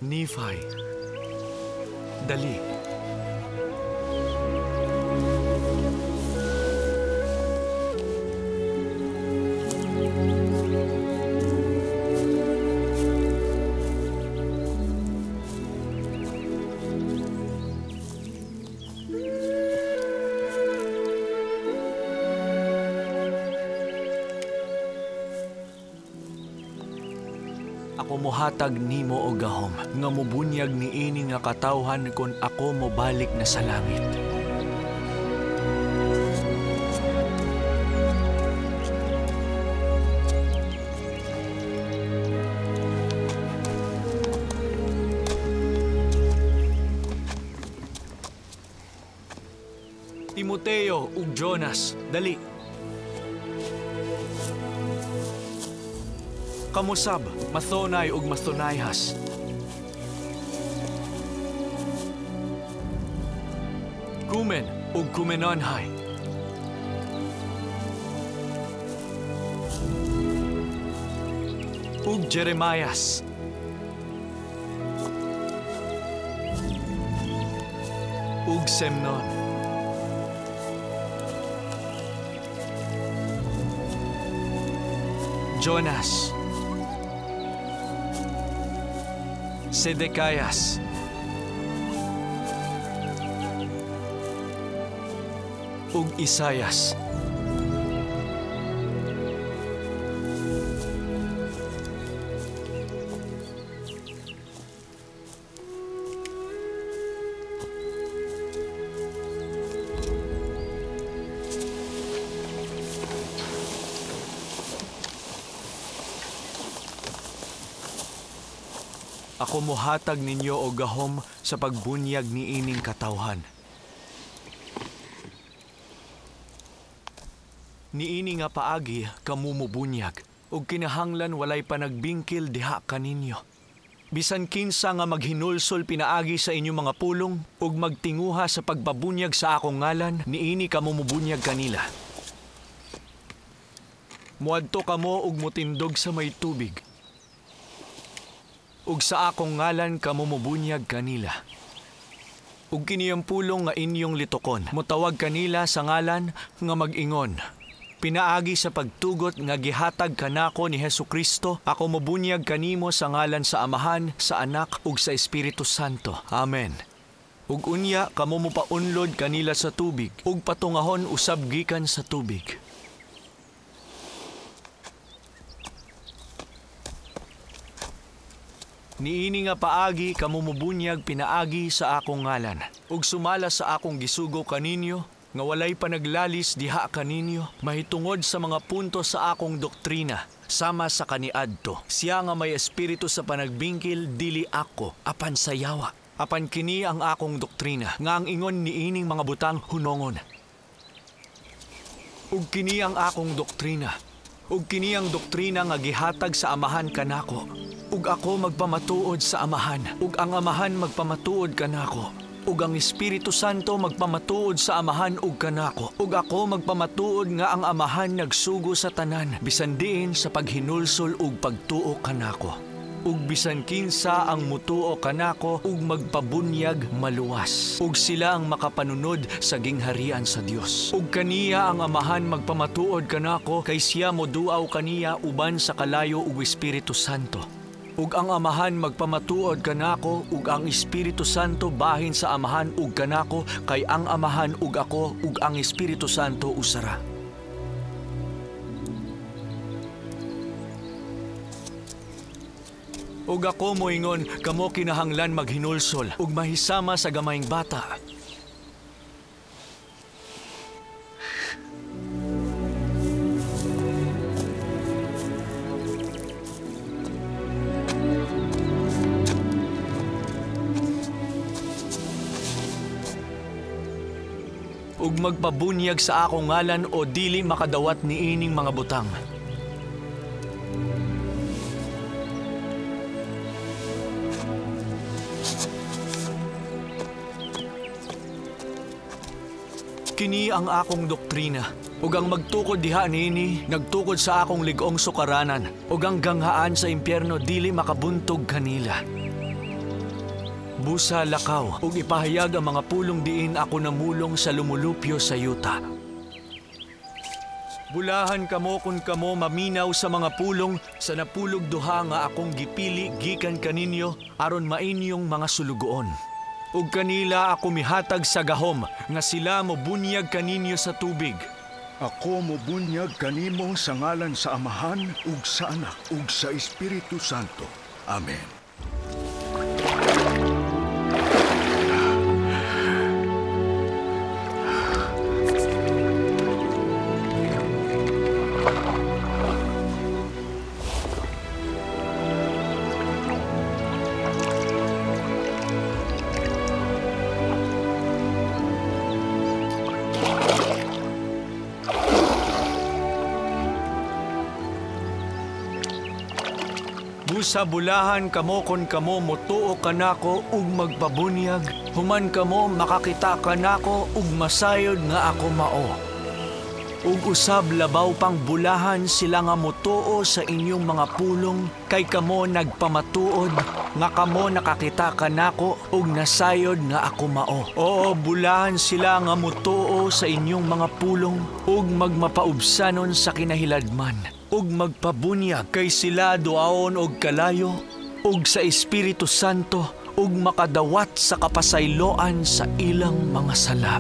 Nephi, dali. Ako mohatag nimo og gahom, nga mubunyag niini nga katawhan kon ako mobalik na sa langit. Timoteo ug Jonas, dali. Kamusab, Mathonay ug Mathonayhas. Kumen ug Kumenonhay. Ug Jeremias. Ug Semnon. Jonas. Sedekayas. Ug Isayas. Ako mohatag ninyo og gahom sa pagbunyag niining katawhan. Niini nga paagi kamo mobunyag ug kinahanglan walay panagbingkil diha kaninyo. Bisan kinsa nga maghinulsol pinaagi sa inyong mga pulong ug magtinguha sa pagbabunyag sa akong ngalan, niini kamo mobunyag kanila. Muadto kamo ug motindog sa may tubig. Ug sa akong ngalan kamo mobunyag kanila. Ug kiniyang pulong nga inyong litokon, motawag kanila sa ngalan nga mag-ingon. Pinaagi sa pagtugot nga gihatag kanako ni Hesukristo, ako mobunyag kanimo sa ngalan sa Amahan, sa Anak ug sa Espiritu Santo. Amen. Ug unya kamo mopaunlod kanila sa tubig, ug patungahon usab gikan sa tubig. Niini nga paagi kamo mobunyag pinaagi sa akong ngalan, ug sumala sa akong gisugo kaninyo, nga walay panaglalis diha kaninyo, mahitungod sa mga punto sa akong doktrina, sama sa kaniadto. Siya nga may espiritu sa panagbingkil, dili ako, apan sayawa. Apan kini ang akong doktrina, nga ang ingon niining mga butang hunongon. Ug kini ang akong doktrina, ug kini ang doktrina nga gihatag sa Amahan kanako. Ug ako magpamatuod sa Amahan, ug ang Amahan magpamatuod kanako. Ug ang Espiritu Santo magpamatuod sa Amahan ug kanako. Ug ako magpamatuod nga ang Amahan nagsugo sa tanan, bisan diin sa paghinulsol ug pagtuo kanako. Ug bisan kinsa ang mutuo kanako ug magpabunyag maluwas. Ug sila ang makapanunod sa gingharian sa Dios. Ug kaniya ang Amahan magpamatuod kanako, kay siya moduaw kaniya uban sa kalayo ug Espiritu Santo. Ug ang Amahan magpamatuod kanako, ug ang Espiritu Santo bahin sa Amahan ug kanako, kay ang Amahan ug ako ug ang Espiritu Santo usara. Ug ako moingon, kamo kinahanglan maghinulsol ug mahisama sa gamayng bata. Ug magpabunyag sa akong ngalan o dili makadawat niining mga butang. Kini ang akong doktrina, ug ang magtukod diha niini, nagtukod sa akong ligong sukaranan, ug ang ganghaan sa impyerno dili makabuntog kanila. Busa lakaw, ug ipahayag ang mga pulong diin ako namulong sa lumulupyo sa yuta. Bulahan kamo kung kamo maminaw sa mga pulong sa napulog duha nga akong gipili gikan kaninyo aron mainyong mga sulugoon. Ug kanila ako mihatag sa gahom nga sila mobunyag kaninyo sa tubig. Ako mobunyag kanimo sa ngalan sa Amahan ug sa Anak ug sa Espiritu Santo. Amen. Busa bulahan kamo kon kamo motuo kanako ug magpabunyag, human kamo makakita kanako ug masayod nga ako mao. Ug usab labaw pang bulahan sila nga motuo sa inyong mga pulong kay kamo nagpamatuod nga kamo nakakita kanako ug nasayod nga ako mao. Oo, bulahan sila nga motuo sa inyong mga pulong ug magmapaubsanon sa kinahiladman. Ug magpabunyag kay sila duaon og kalayo ug sa Espiritu Santo ug makadawat sa kapasayloan sa ilang mga sala.